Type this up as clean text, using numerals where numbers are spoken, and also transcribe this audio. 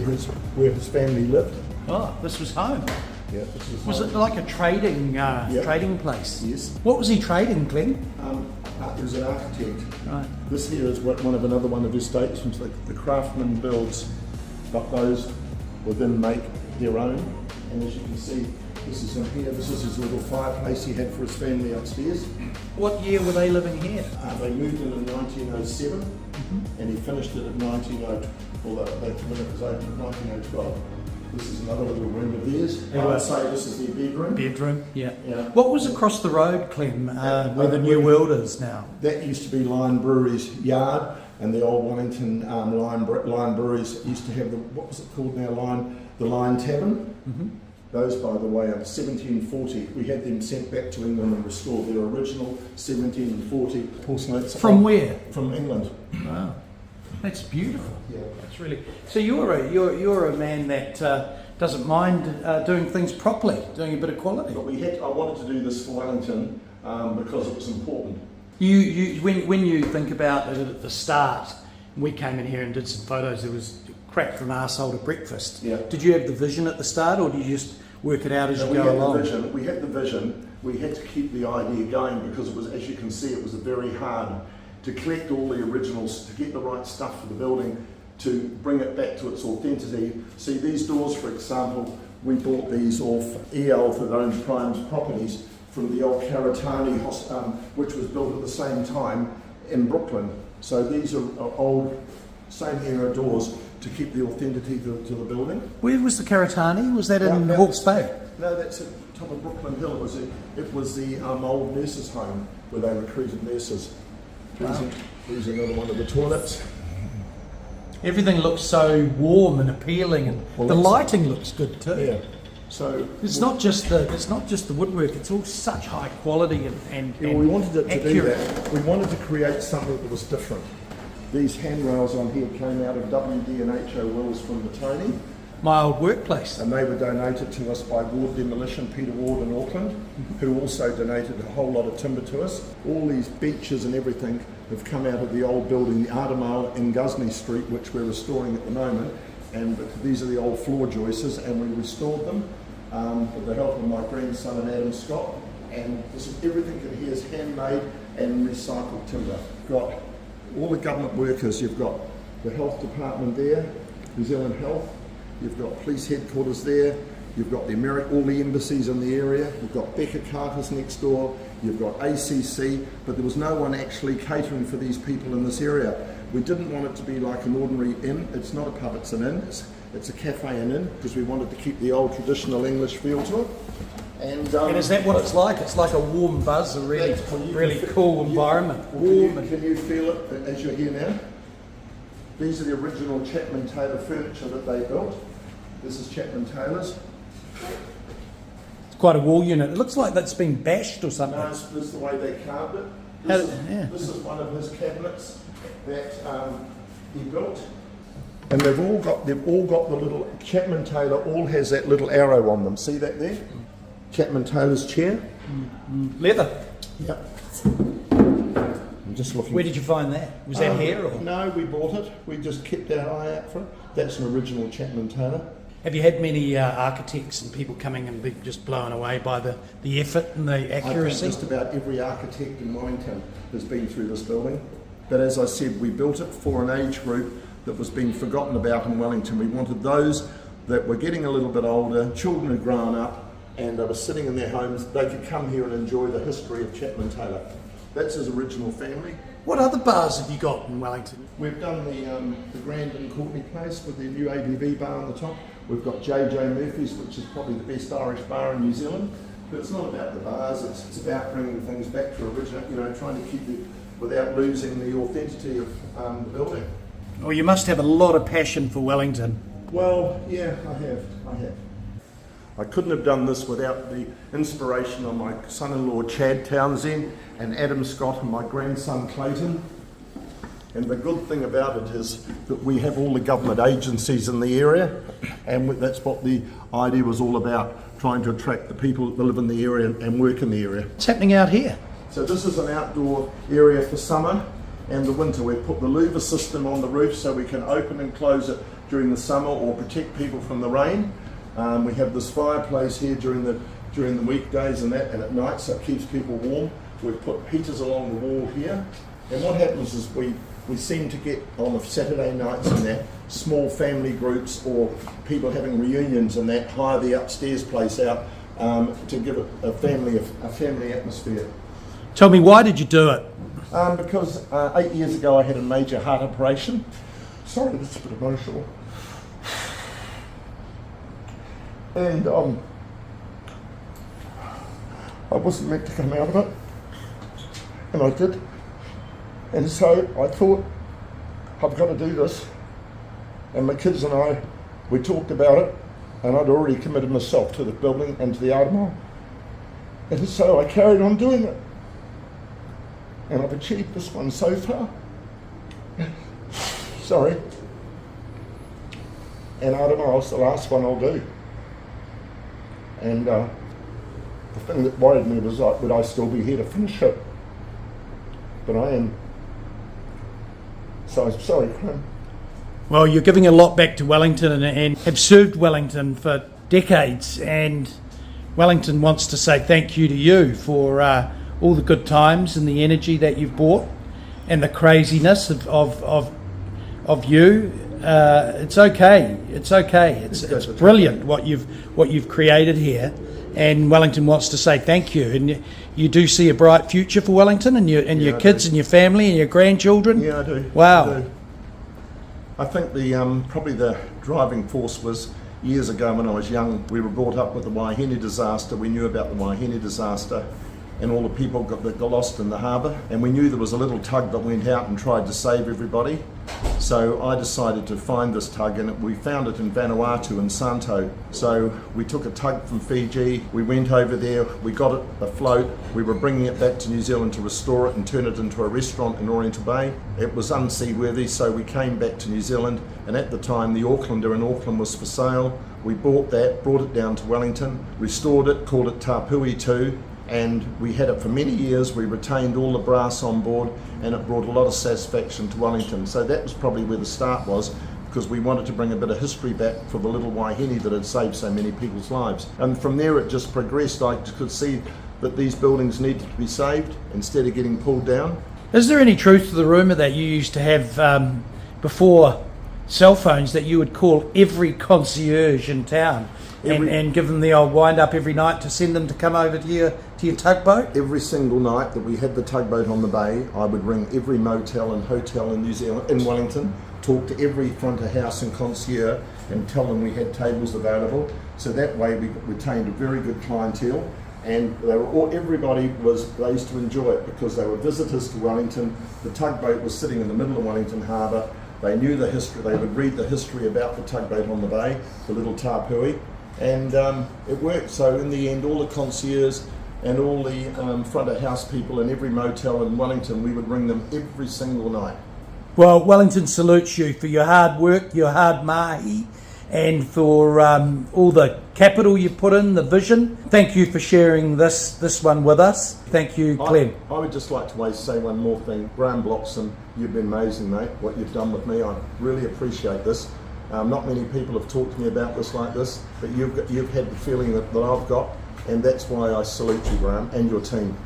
where his family lived. Oh, this was home. Yeah, this Was it like a trading place? Yes. What was he trading, Clem? He was an architect. Right. This here is another one of his statements. The craftsman builds, but those will then make their own. And as you can see, this is in here. This is his little fireplace he had for his family upstairs. What year were they living here? They moved in 1907, and he finished it at 1900. Well, when it was opened in 1912. This is another little room of theirs. I would say this is their bedroom. Bedroom, yeah. Yeah. What was across the road, Clem, where the New World is now? That used to be Lion Brewery's yard, and the old Wellington Lion Breweries used to have what was it called now? The Lion Tavern. Those, by the way, are 1740. We had them sent back to England and restored. Their original 1740 porcelain. From where? From England. Wow, that's beautiful. Yeah. That's really. So you're a man that doesn't mind doing things properly, doing a bit of quality. But I wanted to do this for Wellington because it was important. When you think about it at the start, we came in here and did some photos. There was crack from arsehole to breakfast. Yeah. Did you have the vision at the start, or did you just work it out as you go along? We had the vision. We had to keep the idea going because it was, as you can see, it was very hard to collect all the originals, to get the right stuff for the building, to bring it back to its authenticity. See, these doors, for example, we bought these off EL for their own Prime's properties from the old Karatani, which was built at the same time in Brooklyn. So these are old, same era doors to keep the authenticity to the building. Where was the Karatani? Was that in Hawke's Bay? No, that's at the top of Brooklyn Hill. It was the old nurses' home where they recruited nurses. Wow. Here's another one of the toilets. Everything looks so warm and appealing, and the lighting looks good too. Yeah. So it's not just the woodwork; it's all such high quality and we wanted it to accurate. do that. We wanted to create something that was different. These handrails on here came out of WD&HO Wills from the Tony. My old workplace. And they were donated to us by Ward Demolition, Peter Ward in Auckland, who also donated a whole lot of timber to us. All these benches and everything have come out of the old building, the Ardemal in Gusney Street, which we're restoring at the moment. And these are the old floor joists, and we restored them with the help of my grandson and Adam Scott. And this is everything in here is handmade and recycled timber. You've got all the government workers. You've got the health department there, New Zealand Health. You've got police headquarters there. You've got all the embassies in the area. You've got Becker Carter's next door. You've got ACC, but there was no one actually catering for these people in this area. We didn't want it to be like an ordinary inn. It's not a pub, it's an inn. It's a cafe and inn because we wanted to keep the old traditional English feel to it. And is that what it's like? It's like a warm buzz, a really cool environment. Can you feel it as you're here now? These are the original Chapman Taylor furniture that they built. This is Chapman Taylor's. It's quite a wall unit. It looks like that's been bashed or something. No, this is the way they carved it. This is one of his cabinets that he built. And they've all got the little Chapman Taylor all has that little arrow on them. See that there? Chapman Taylor's chair. Leather. Yep. I'm just looking. Where did you find that? Was that here or? No, we bought it. We just kept our eye out for it. That's an original Chapman Taylor. Have you had many architects and people coming and be just blown away by the effort and the accuracy? I think just about every architect in Wellington has been through this building. But as I said, we built it for an age group that was being forgotten about in Wellington. We wanted those that were getting a little bit older, children had grown up, and they were sitting in their homes, they could come here and enjoy the history of Chapman Taylor. That's his original family. What other bars have you got in Wellington? We've done the Grand and Courtney Place with the new ABV bar on the top. We've got JJ Murphy's, which is probably the best Irish bar in New Zealand. But it's not about the bars, it's about bringing things back to original, trying to keep it without losing the authenticity of the building. Well, you must have a lot of passion for Wellington. Well, yeah, I have. I couldn't have done this without the inspiration of my son-in-law Chad Townsend and Adam Scott and my grandson Clayton. And the good thing about it is that we have all the government agencies in the area, and that's what the idea was all about, trying to attract the people that live in the area and work in the area. What's happening out here? So this is an outdoor area for summer and the winter. We've put the louver system on the roof so we can open and close it during the summer or protect people from the rain. We have this fireplace here during the weekdays and at night, so it keeps people warm. We've put heaters along the wall here, and what happens is we seem to get on the Saturday nights and that small family groups or people having reunions and that hire the upstairs place out to give it a family atmosphere. Tell me, why did you do it? Because 8 years ago I had a major heart operation. Sorry, this is a bit emotional. And I wasn't meant to come out of it, and I did. And so I thought, I've got to do this. And my kids and I, we talked about it, and I'd already committed myself to the building and to the Artemal. And so I carried on doing it. And I've achieved this one so far. Sorry. And Artemal's the last one I'll do. And the thing that worried me was, would I still be here to finish it? But I am. So I'm sorry, Clem. Well, you're giving a lot back to Wellington and have served Wellington for decades, and Wellington wants to say thank you to you for all the good times and the energy that you've brought and the craziness of you. It's okay. It's brilliant what you've created here, and Wellington wants to say thank you. And you do see a bright future for Wellington and your kids and your family and your grandchildren. Yeah, I do. Wow. I do. I think probably the driving force was years ago when I was young. We were brought up with the Waihine disaster. We knew about the Waihine disaster and all the people that got lost in the harbour, and we knew there was a little tug that went out and tried to save everybody. So I decided to find this tug, and we found it in Vanuatu in Santo. So we took a tug from Fiji, we went over there, we got it afloat, we were bringing it back to New Zealand to restore it and turn it into a restaurant in Oriental Bay. It was unseaworthy, so we came back to New Zealand, and at the time the Aucklander in Auckland was for sale. We bought that, brought it down to Wellington, restored it, called it Tapui 2, and we had it for many years. We retained all the brass on board, and it brought a lot of satisfaction to Wellington. So that was probably where the start was, because we wanted to bring a bit of history back for the little Waihine that had saved so many people's lives. And from there it just progressed. I could see that these buildings needed to be saved instead of getting pulled down. Is there any truth to the rumour that you used to have, before cell phones, that you would call every concierge in town and give them the old wind up every night to send them to come over to your tugboat? Every single night that we had the tugboat on the bay, I would ring every motel and hotel in New Zealand, in Wellington, talk to every front of house and concierge and tell them we had tables available. So that way we retained a very good clientele, and everybody they used to enjoy it because they were visitors to Wellington. The tugboat was sitting in the middle of Wellington Harbour. They knew the history, they would read the history about the tugboat on the bay, the little Tapui, and it worked. So in the end, all the concierge and all the front of house people in every motel in Wellington, we would ring them every single night. Well, Wellington salutes you for your hard work, your hard mahi, and for all the capital you put in, the vision. Thank you for sharing this one with us. Thank you, Clem. I would just like to say one more thing. Graham Bloxham, you've been amazing, mate, what you've done with me. I really appreciate this. Not many people have talked to me about this like this, but you've had the feeling that I've got, and that's why I salute you, Graham, and your team.